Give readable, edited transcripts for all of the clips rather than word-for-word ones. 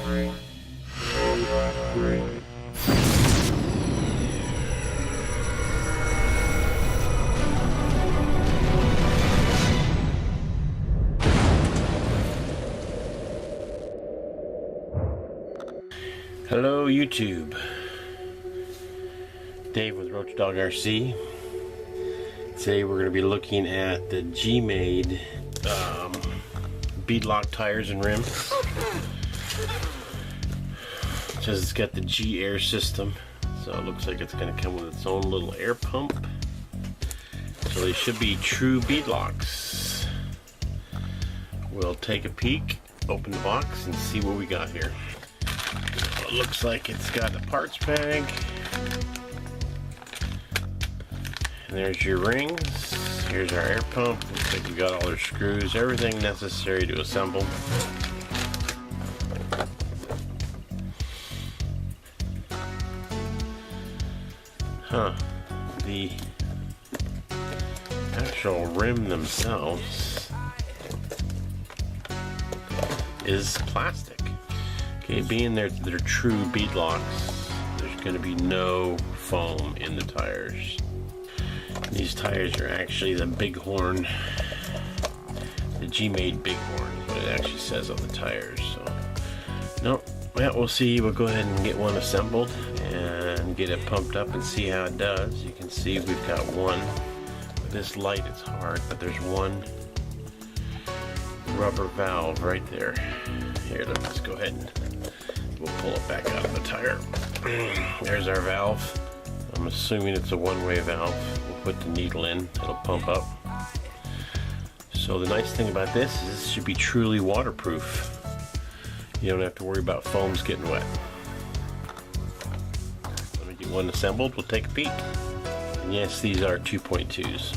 Hello YouTube, Dave with Roach Dog RC. Today we're going to be looking at the Gmade Beadlock tires and rim. It says it's got the G air system, so it looks like it's going to come with its own little air pump. So they should be true beadlocks. We'll take a peek, open the box, and see what we got here. It looks like it's got a parts bag. And there's your rings. Here's our air pump. Looks like we got all our screws, everything necessary to assemble. The actual rim themselves is plastic. Okay, being they're true beadlocks, there's going to be no foam in the tires. These tires are actually the Bighorn, the Gmade Bighorn is what it actually says on the tires. So, nope. Well, we'll see. We'll go ahead and get one assembled and get it pumped up and see how it does. You can see we've got one. With this light, it's hard, but there's one rubber valve right there. Here, let's go ahead and we'll pull it back out of the tire. There's our valve. I'm assuming it's a one-way valve. We'll put the needle in, it'll pump up. So the nice thing about this is this should be truly waterproof. You don't have to worry about foams getting wet. Let me get one assembled, we'll take a peek. And yes, these are 2.2s.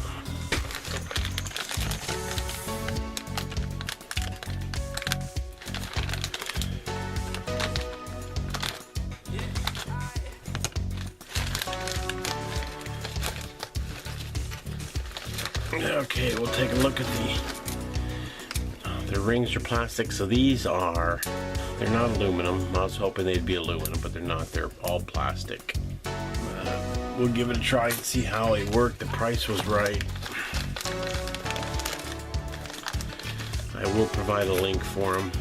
Okay, we'll take a look at the rings are plastic, so they're not aluminum. I was hoping they'd be aluminum, but they're not. They're all plastic. We'll give it a try and see how they work. The price was right. I will provide a link for them.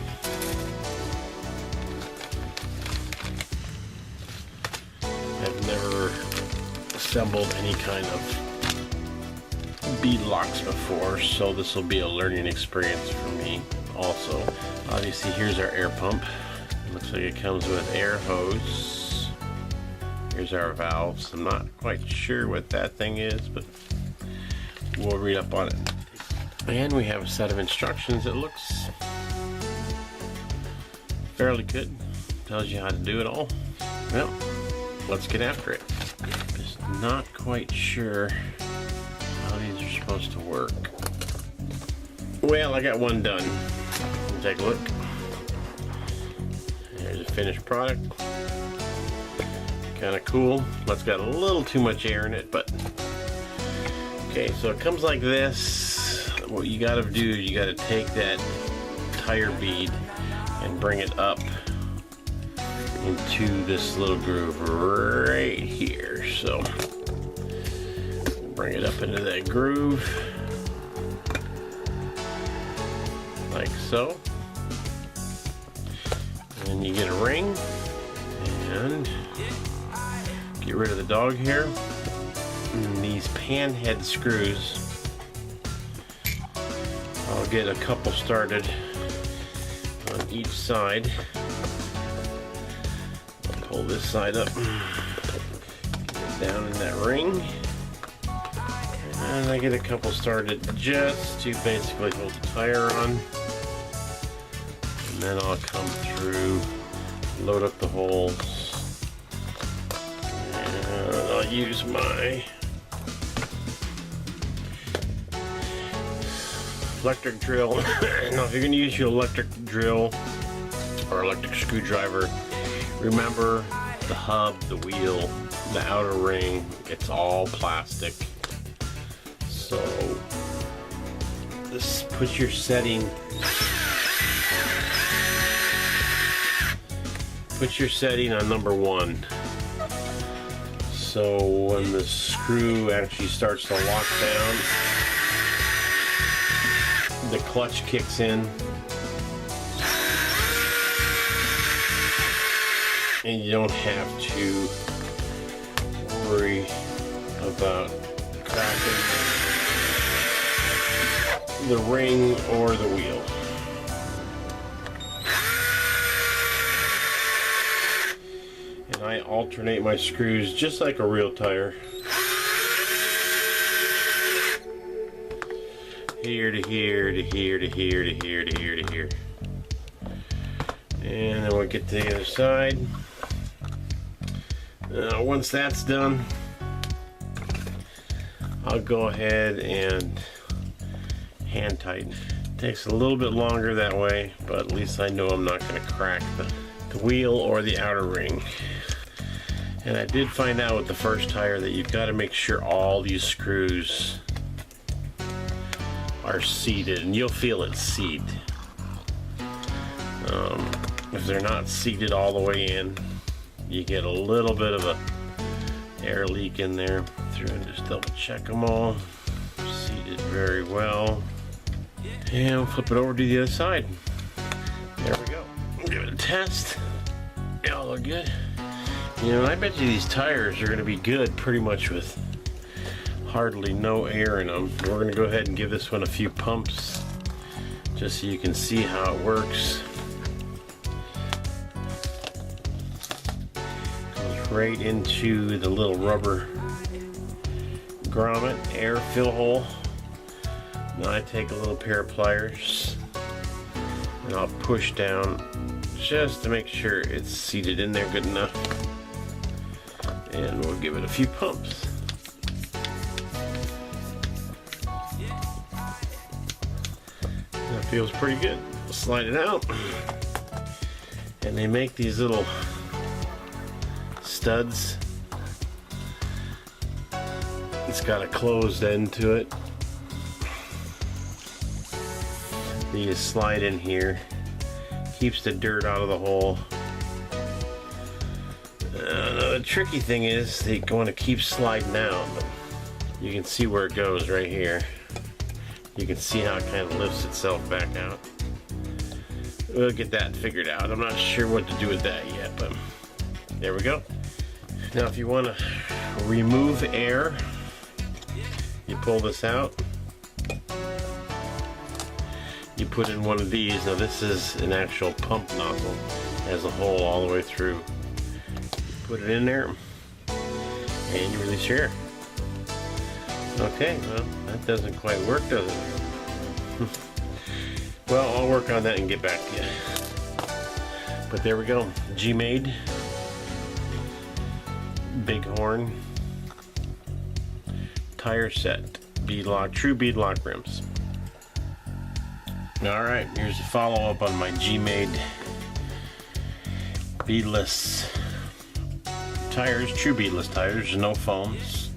I've never assembled any kind of beadlocks before, so this will be a learning experience for me also. Obviously, here's our air pump. It looks like it comes with air hose. Here's our valves. I'm not quite sure what that thing is, but we'll read up on it. And we have a set of instructions. It looks fairly good. Tells you how to do it all. Well, let's get after it. Just not quite sure how these are supposed to work. Well, I got one done. Take a look. There's a finished product. Kind of cool. It's got a little too much air in it, but okay. So it comes like this. What you got to do is you got to take that tire bead and bring it up into this little groove right here. So bring it up into that groove like so, and you get a ring and get rid of the dog hair. And these pan head screws, I'll get a couple started on each side. I'll pull this side up, get down in that ring. And I get a couple started just to basically hold the tire on. And then I'll come through, load up the holes. And I'll use my electric drill. Now, if you're going to use your electric drill or electric screwdriver, remember the hub, the wheel, the outer ring, it's all plastic. So this puts your setting put your setting on number 1. So when the screw actually starts to lock down, the clutch kicks in. And you don't have to worry about cracking the ring or the wheel. And I alternate my screws just like a real tire. Here to here to here to here to here to here to here. And then we'll get to the other side. Once that's done, I'll go ahead and hand tighten. Takes a little bit longer that way, but at least I know I'm not going to crack the wheel or the outer ring. And I did find out with the first tire that you've got to make sure all these screws are seated, and you'll feel it seat. If they're not seated all the way in, you get a little bit of a air leak in there. Through and just double check them all. Seated very well. And we'll flip it over to the other side. There we go. Give it a test. They all look good. You know, I bet you these tires are going to be good pretty much with hardly no air in them. We're going to go ahead and give this one a few pumps just so you can see how it works. Goes right into the little rubber grommet air fill hole. Now I take a little pair of pliers and I'll push down just to make sure it's seated in there good enough. And we'll give it a few pumps. That feels pretty good. We'll slide it out. And they make these little studs. It's got a closed end to it. You just slide in here. Keeps the dirt out of the hole. The tricky thing is they want to keep sliding out. You can see where it goes right here. You can see how it kind of lifts itself back out. We'll get that figured out. I'm not sure what to do with that yet, but there we go. Now if you want to remove air, you pull this out. You put in one of these. Now this is an actual pump nozzle. It has a hole all the way through. Put it in there and you release your air. Okay, well that doesn't quite work, does it? Well, I'll work on that and get back to you. But there we go. Gmade Bighorn tire set. Beadlock, true beadlock rims. Alright, here's a follow-up on my Gmade beadless tires, true beadless tires, no foams.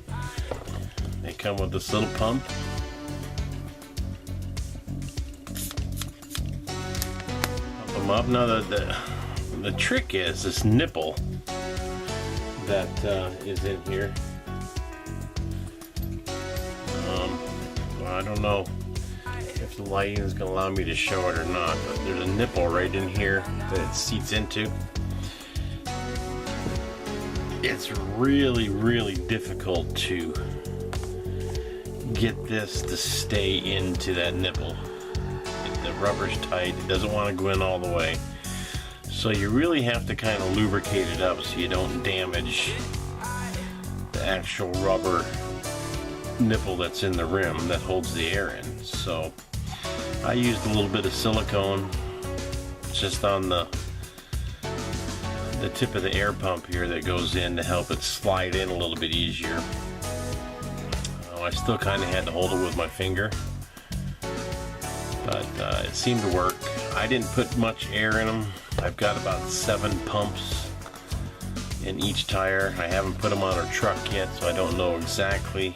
They come with this little pump. Pump them up. Now the trick is this nipple that is in here. Well, I don't know if the lighting is going to allow me to show it or not, but there's a nipple right in here that it seats into. It's really, really difficult to get this to stay into that nipple. The rubber's tight, it doesn't want to go in all the way. So you really have to kind of lubricate it up so you don't damage the actual rubber nipple that's in the rim that holds the air in. So I used a little bit of silicone just on the tip of the air pump here that goes in to help it slide in a little bit easier. I still kind of had to hold it with my finger, but it seemed to work. I didn't put much air in them. I've got about 7 pumps in each tire. I haven't put them on our truck yet, so I don't know exactly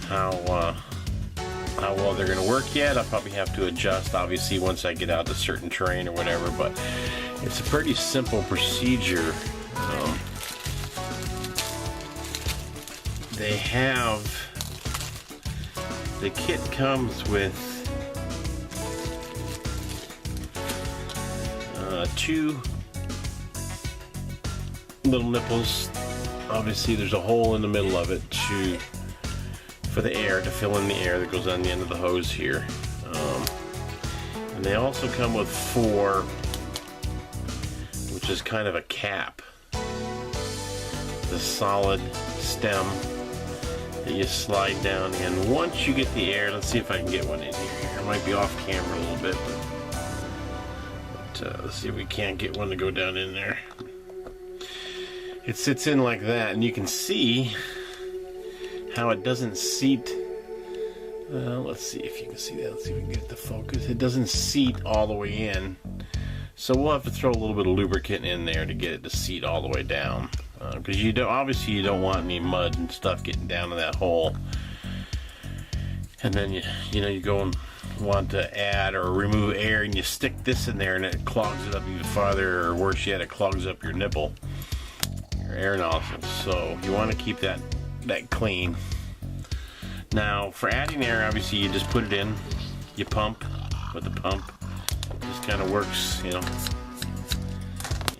how how well they're going to work yet. I'll probably have to adjust, obviously, once I get out to certain terrain or whatever, but it's a pretty simple procedure. They have, the kit comes with 2 little nipples. Obviously there's a hole in the middle of it for the air, to fill in the air that goes on the end of the hose here. And they also come with 4, which is kind of a cap, the solid stem that you slide down in. Once you get the air, let's see if I can get one in here. I might be off camera a little bit, but let's see if we can't get one to go down in there. It sits in like that, and you can see how it doesn't seat. Let's see if you can see that. Let's see if we can get it to focus. It doesn't seat all the way in, so we'll have to throw a little bit of lubricant in there to get it to seat all the way down, because obviously you don't want any mud and stuff getting down to that hole. And then you go and want to add or remove air, and you stick this in there, and it clogs it up even farther, or worse yet, it clogs up your nipple, your air nozzle. So you want to keep that clean. Now for adding air, obviously you just put it in, you pump with the pump, it just kind of works,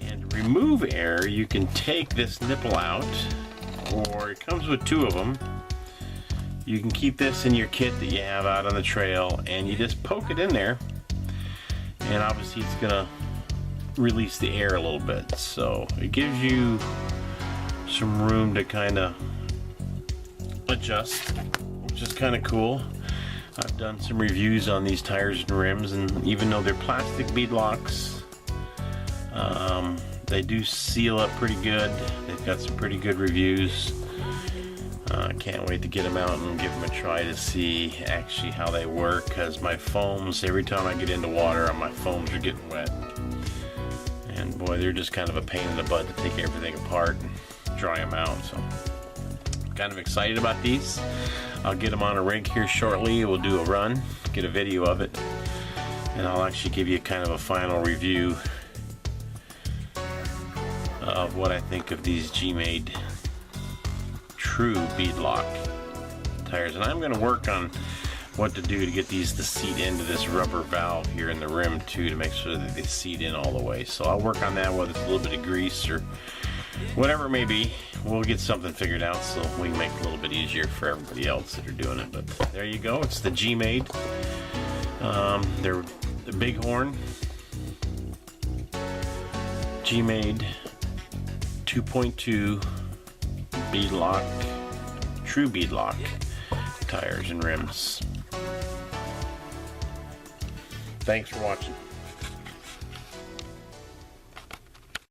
And remove air, you can take this nipple out, or it comes with 2 of them. You can keep this in your kit that you have out on the trail, and you just poke it in there, and obviously it's gonna release the air a little bit, so it gives you some room to kind of adjust, which is kind of cool. I've done some reviews on these tires and rims, and even though they're plastic beadlocks, they do seal up pretty good. They've got some pretty good reviews. I can't wait to get them out and give them a try to see actually how they work, because my foams, every time I get into water, my foams are getting wet, and boy, they're just kind of a pain in the butt to take everything apart and dry them out. So kind of excited about these. I'll get them on a rig here shortly. We'll do a run, get a video of it, and I'll actually give you kind of a final review of what I think of these Gmade true beadlock tires. And I'm going to work on what to do to get these to seat into this rubber valve here in the rim too, to make sure that they seat in all the way. So I'll work on that, whether it's a little bit of grease or whatever it may be. We'll get something figured out so we can make it a little bit easier for everybody else that are doing it. But there you go, it's the Gmade. They're the Bighorn Gmade 2.2 beadlock, true beadlock tires and rims. Thanks for watching.